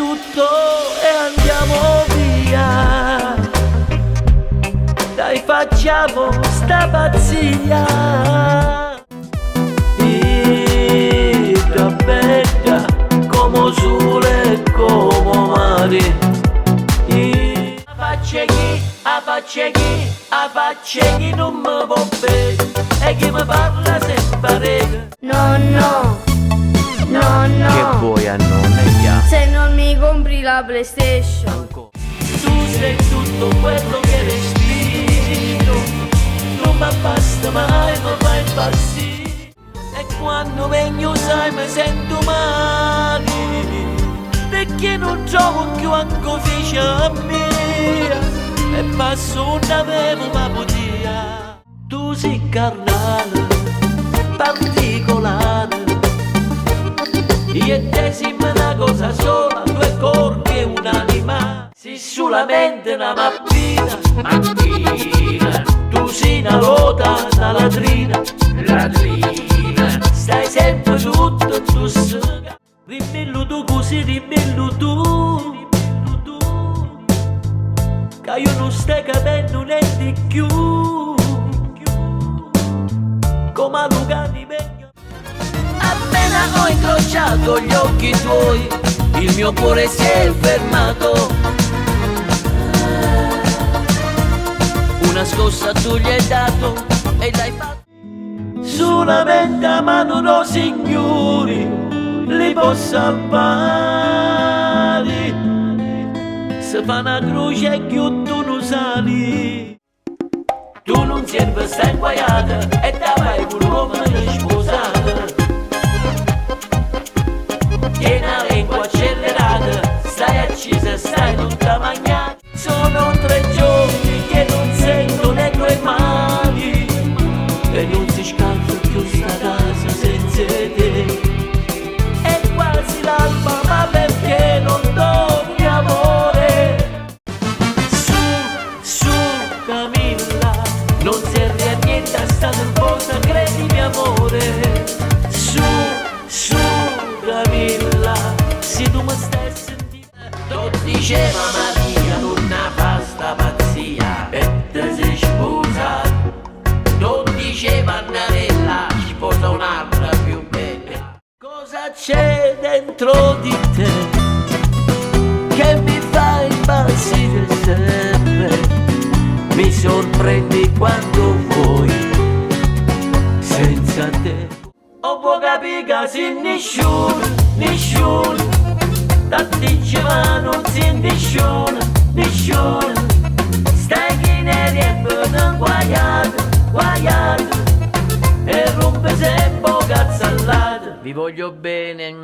tutto e andiamo via. Dai, facciamo sta pazzia. Ida bella come sole e come mare. A faccia chi non mi può bene e chi mi parla sempre. No, no, no, no. Che vuoi a nonna? Se non mi compri la PlayStation. Tu sei tutto quello che respiro, non mi basta mai, mi fa impazzire. E quando vengo sai mi sento male, perché non trovo più anche ficia mia. E passo una vera papodia. Tu sei carnale, particolare, io e te siamo una cosa sola, due corpi e un'anima. Sei solamente una mattina, tu sei una lota, una latrina, stai sempre tutto tu sega. Rimmillo tu così, rimmillo tu, che io non stai capendo niente più, come a Lucani meglio. Appena ho incrociato gli occhi tuoi, il mio cuore si è fermato. Una scossa tu gli hai dato e l'hai fatto. Solamente a mano no signori li può salvare. Se fa una croce e più tu non sali. Tu non serve, stai inguaiata e te vai con l'uomo sposata. Tieni la lingua accelerata, stai accesa, stai tutta magnata. Sono 3 giorni che non sento le tue mani e non si scalza più sta casa senza te. È quasi l'alba, ma perché non dormi amore? Su Camilla, non serve a niente, sta nervosa, credimi amore. Su Camilla, se tu mi stai sentendo. Lo diceva Maria, non fa sta pazzia e te sei sposa. Non diceva Annarella, sposa un'altra più bella. Cosa c'è dentro di te che mi fa impazzire sempre? Mi sorprendi quando vuoi senza te. Non può capire che sei nessuno, tanti ma non sei nessuno. Stai che ne riempiono guaiato e rompe sempre cazzallate. Vi voglio bene,